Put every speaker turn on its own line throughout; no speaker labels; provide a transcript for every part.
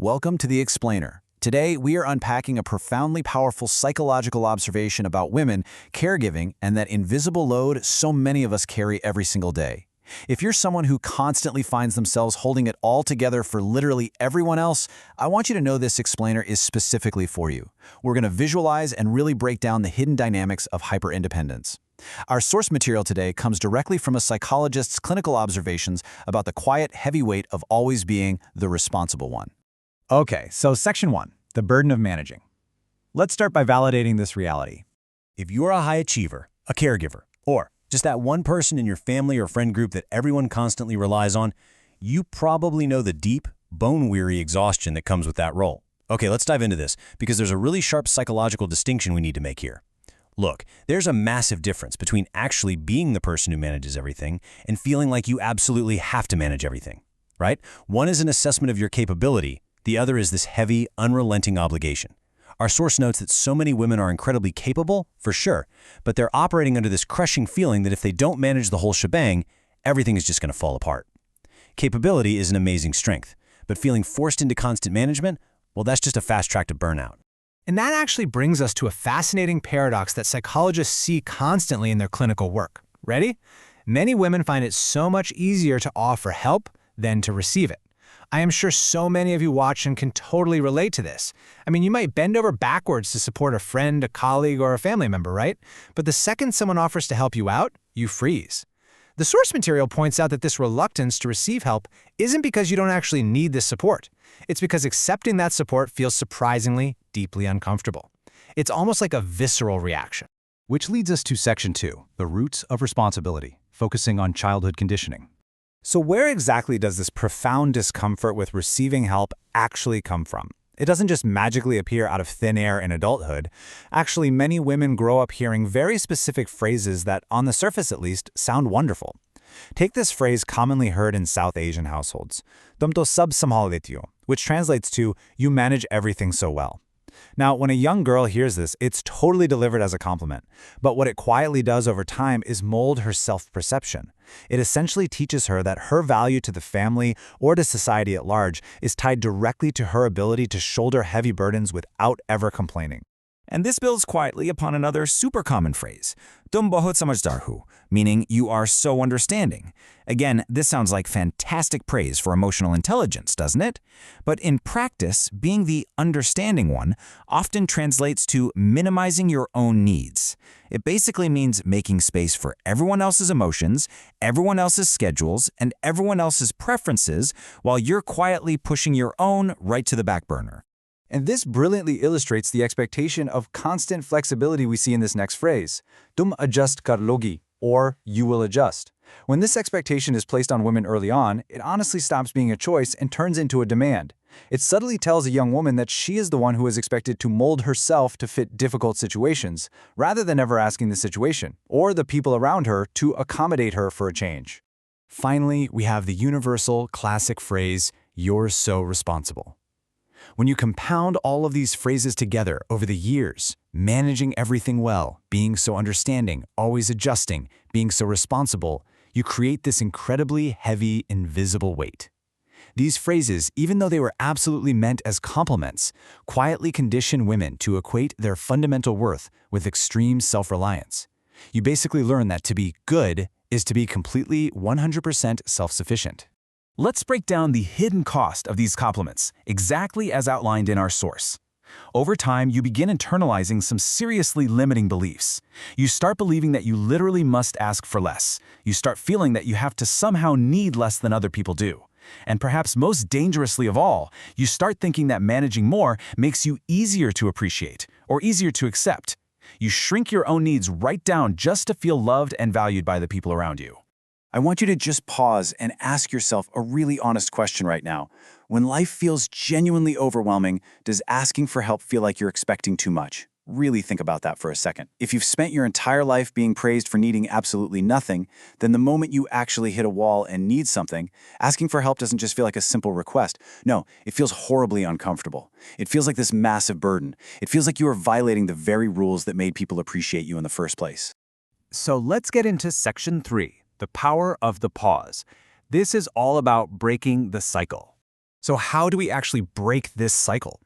Welcome to The Explainer. Today, we are unpacking a profoundly powerful psychological observation about women, caregiving, and that invisible load so many of us carry every single day. If you're someone who constantly finds themselves holding it all together for literally everyone else, I want you to know this explainer is specifically for you. We're going to visualize and really break down the hidden dynamics of hyperindependence. Our source material today comes directly from a psychologist's clinical observations about the quiet, heavy weight of always being the responsible one.
Okay, so Section 1, the burden of managing. Let's start by validating this reality.
If you're a high achiever, a caregiver, or just that one person in your family or friend group that everyone constantly relies on, you probably know the deep, bone-weary exhaustion that comes with that role. Okay, let's dive into this, because there's a really sharp psychological distinction we need to make here. Look, there's a massive difference between actually being the person who manages everything and feeling like you absolutely have to manage everything, right? One is an assessment of your capability. The other is this heavy, unrelenting obligation. Our source notes that so many women are incredibly capable, for sure, but they're operating under this crushing feeling that if they don't manage the whole shebang, everything is just going to fall apart. Capability is an amazing strength, but feeling forced into constant management, well, that's just a fast track to burnout.
And that actually brings us to a fascinating paradox that psychologists see constantly in their clinical work. Ready? Many women find it so much easier to offer help than to receive it. I am sure so many of you watching can totally relate to this. I mean, you might bend over backwards to support a friend, a colleague, or a family member, right? But the second someone offers to help you out, you freeze. The source material points out that this reluctance to receive help isn't because you don't actually need this support. It's because accepting that support feels surprisingly, deeply uncomfortable. It's almost like a visceral reaction.
Which leads us to Section 2, the roots of responsibility, focusing on childhood conditioning. So where exactly does this profound discomfort with receiving help actually come from? It doesn't just magically appear out of thin air in adulthood. Actually, many women grow up hearing very specific phrases that, on the surface at least, sound wonderful. Take this phrase commonly heard in South Asian households, "Tum to sab sambhal leti ho," which translates to, "You manage everything so well." Now, when a young girl hears this, it's totally delivered as a compliment. But what it quietly does over time is mold her self-perception. It essentially teaches her that her value to the family or to society at large is tied directly to her ability to shoulder heavy burdens without ever complaining.
And this builds quietly upon another super common phrase, "Tum bahut samajhdar ho," meaning you are so understanding. Again, this sounds like fantastic praise for emotional intelligence, doesn't it? But in practice, being the understanding one often translates to minimizing your own needs. It basically means making space for everyone else's emotions, everyone else's schedules, and everyone else's preferences while you're quietly pushing your own right to the back burner.
And this brilliantly illustrates the expectation of constant flexibility we see in this next phrase, "Tum adjust kar logi," or "you will adjust." When this expectation is placed on women early on, it honestly stops being a choice and turns into a demand. It subtly tells a young woman that she is the one who is expected to mold herself to fit difficult situations, rather than ever asking the situation, or the people around her, to accommodate her for a change. Finally, we have the universal, classic phrase, "You're so responsible." When you compound all of these phrases together over the years, managing everything well, being so understanding, always adjusting, being so responsible, you create this incredibly heavy, invisible weight. These phrases, even though they were absolutely meant as compliments, quietly condition women to equate their fundamental worth with extreme self-reliance. You basically learn that to be good is to be completely 100% self-sufficient.
Let's break down the hidden cost of these compliments, exactly as outlined in our source. Over time, you begin internalizing some seriously limiting beliefs. You start believing that you literally must ask for less. You start feeling that you have to somehow need less than other people do. And perhaps most dangerously of all, you start thinking that managing more makes you easier to appreciate or easier to accept. You shrink your own needs right down just to feel loved and valued by the people around you.
I want you to just pause and ask yourself a really honest question right now. When life feels genuinely overwhelming, does asking for help feel like you're expecting too much? Really think about that for a second. If you've spent your entire life being praised for needing absolutely nothing, then the moment you actually hit a wall and need something, asking for help doesn't just feel like a simple request. No, it feels horribly uncomfortable. It feels like this massive burden. It feels like you are violating the very rules that made people appreciate you in the first place.
So let's get into Section 3, the power of the pause. This is all about breaking the cycle.
So how do we actually break this cycle?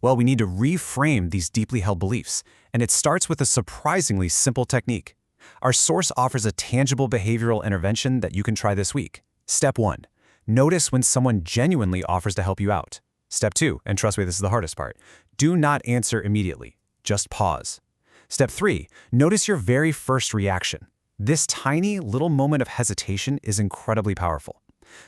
Well, we need to reframe these deeply held beliefs, and it starts with a surprisingly simple technique. Our source offers a tangible behavioral intervention that you can try this week. Step 1. Notice when someone genuinely offers to help you out. Step 2, and trust me, this is the hardest part, do not answer immediately. Just pause. Step 3, notice your very first reaction. This tiny little moment of hesitation is incredibly powerful.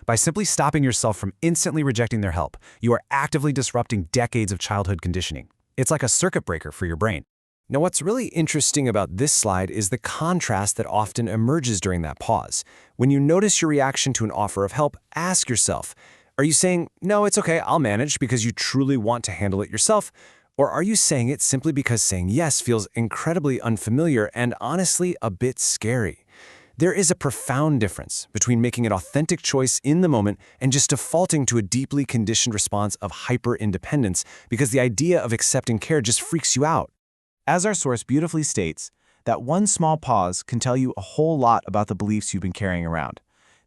By simply stopping yourself from instantly rejecting their help, you are actively disrupting decades of childhood conditioning. It's like a circuit breaker for your brain. Now, what's really interesting about this slide is the contrast that often emerges during that pause. When you notice your reaction to an offer of help, ask yourself, are you saying, no, it's okay, I'll manage because you truly want to handle it yourself? Or are you saying it simply because saying yes feels incredibly unfamiliar and honestly a bit scary? There is a profound difference between making an authentic choice in the moment and just defaulting to a deeply conditioned response of hyper-independence because the idea of accepting care just freaks you out.
As our source beautifully states, that one small pause can tell you a whole lot about the beliefs you've been carrying around.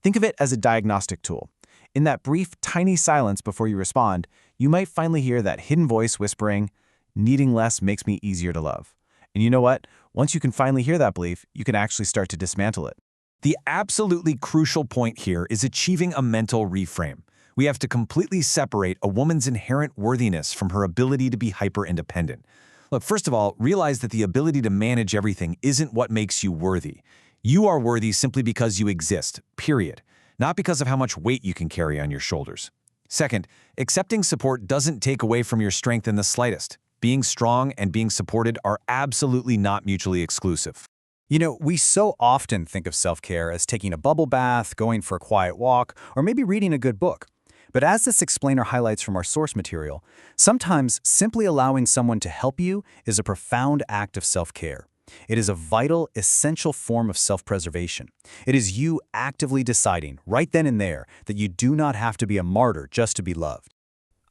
Think of it as a diagnostic tool. In that brief, tiny silence before you respond, you might finally hear that hidden voice whispering, "Needing less makes me easier to love." And you know what? Once you can finally hear that belief, you can actually start to dismantle it.
The absolutely crucial point here is achieving a mental reframe. We have to completely separate a woman's inherent worthiness from her ability to be hyper-independent. Look, first of all, realize that the ability to manage everything isn't what makes you worthy. You are worthy simply because you exist, period, not because of how much weight you can carry on your shoulders. Second, accepting support doesn't take away from your strength in the slightest. Being strong and being supported are absolutely not mutually exclusive.
You know, we so often think of self-care as taking a bubble bath, going for a quiet walk, or maybe reading a good book. But as this explainer highlights from our source material, sometimes simply allowing someone to help you is a profound act of self-care. It is a vital, essential form of self-preservation. It is you actively deciding, right then and there, that you do not have to be a martyr just to be loved.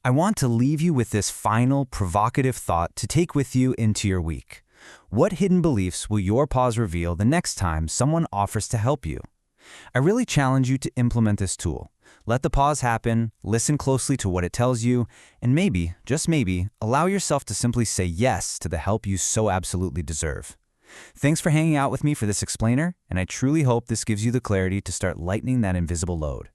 I want to leave you with this final, provocative thought to take with you into your week. What hidden beliefs will your pause reveal the next time someone offers to help you? I really challenge you to implement this tool. Let the pause happen, listen closely to what it tells you, and maybe, just maybe, allow yourself to simply say yes to the help you so absolutely deserve. Thanks for hanging out with me for this explainer, and I truly hope this gives you the clarity to start lightening that invisible load.